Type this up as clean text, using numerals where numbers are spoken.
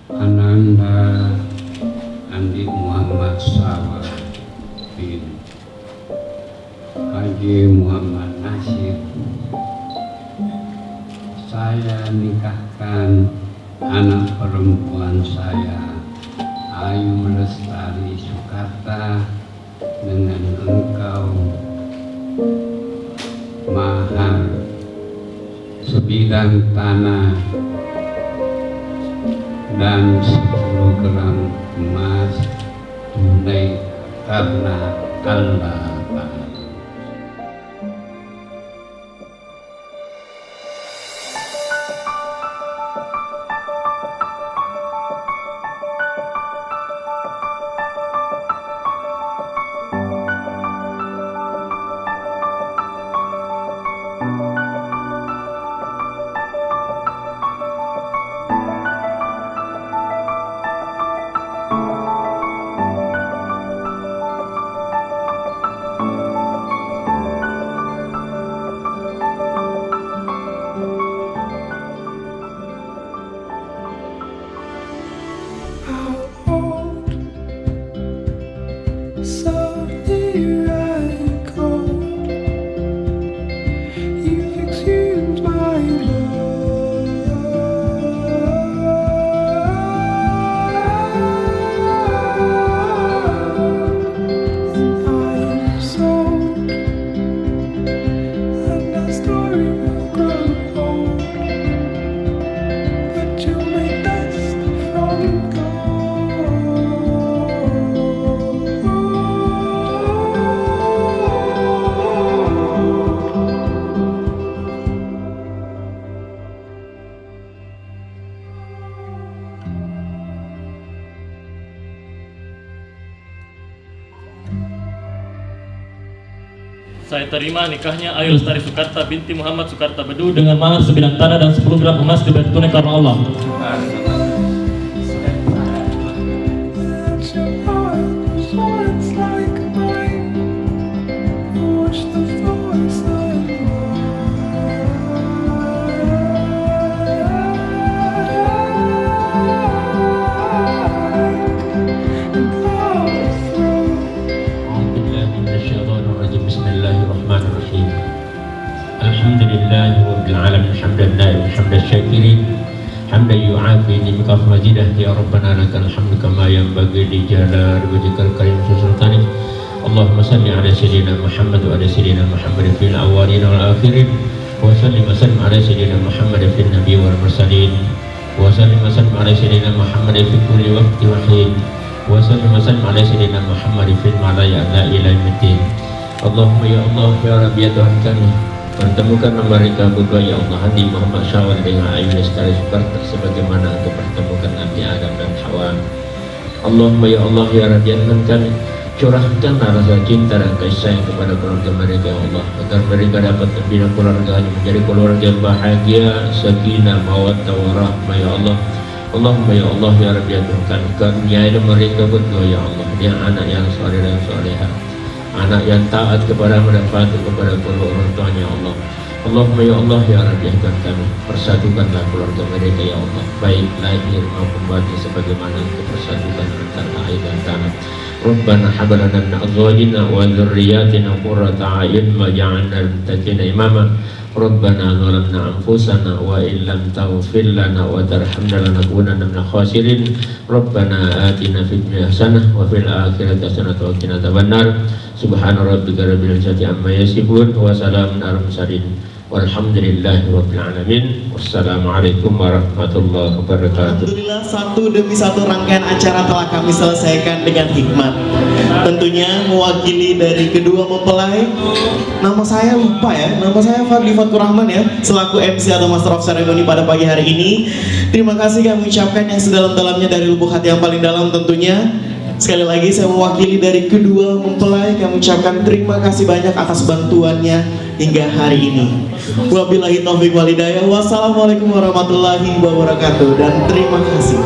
Ananda Andi Muhammad Sawa bin Haji Muhammad Nasir. Saya nikahkan anak perempuan saya, Ayu Lestari Sukarta, dengan engkau mahar sebidang tanah dan 10 gram emas tunai karena Allah Ta'ala. Saya terima nikahnya Ayu Lestari Sukarta binti Muhammad Sukarta Bedu dengan mahar sebidang tanah dan 10 gram emas dibayar tunai karena Allah. Alhamdulillahirabbil hamdan da'im hamdan syakirin hamdan yu'afi nimka majidah ya rabbana lakal hamdu kama yanbaghi li jalali wajhikal karim sultanik. Allahumma salli ala sayyidina Muhammad wa ala sayyidina Muhammad fil awwalin wal akhirin wa sallim wa sallim ala sayyidina Muhammad fil nabiy wal mursalin wa sallim wa sallim ala sayyidina Muhammad fi kulli waqti wa hin wa sallim wa sallim ala sayyidina Muhammad fil malaya la ilaha illa. Allahumma ya Allah ya Rabbi ya Tuhan kami, pertemukan mereka berdua ya Allah, Hadi Muhammad Syawal dengan Ayu Lestari Sukarta sebagaimana Engkau pertemukan Nabi Adam dan Hawa. Allahumma ya Allah ya Rabbi ya Tuhan kami, curahkan rasa cinta dan kasih sayang kepada keluarga mereka ya Allah, agar mereka dapat membina keluarganya menjadi keluarga yang bahagia, sakinah, mawaddah warahmah ya Allah. Allahumma ya Allah ya Rabbi ya Tuhan kami, karuniai mereka berdua ya Allah, dia anak yang saleh dan salehah, anak yang taat kepada mendapat kepada kedua orang tuanya ya Allah. Allahumma ya Allah ya Rabbi ya Tuhan kami, persatukanlah keluarga mereka ya Allah, baik lahir maupun batin sebagaimana Engkau persatukan antara air dan tanah. Rabbana hab lana min azwajina wa dzurriyyatina qurrata a'yun waj'alna lil muttaqina imama. Rabbana zalamna anfusana wa illam taghfir lana wa tarhamna lanakunanna minal khasirin. Rabbana atina fid dunya hasanah wa fil akhirati hasanah wa qina adzabannar. Subhana rabbika rabbil izzati amma yasifun wa salamun alal mursalin walhamdulillahi rabbil alamin. Wassalamualaikum warahmatullahi wabarakatuh. Alhamdulillah, satu demi satu rangkaian acara telah kami selesaikan dengan hikmat. Tentunya mewakili dari kedua mempelai, nama saya lupa ya, nama saya Fadli Fatur Rahman ya, selaku MC atau Master of Ceremony pada pagi hari ini. Terima kasih kami ucapkan yang sedalam-dalamnya dari lubuk hati yang paling dalam tentunya. Sekali lagi saya mewakili dari kedua mempelai, kami ucapkan terima kasih banyak atas bantuannya hingga hari ini. Wabillahi taufiq wal hidayah. Wassalamualaikum warahmatullahi wabarakatuh dan terima kasih.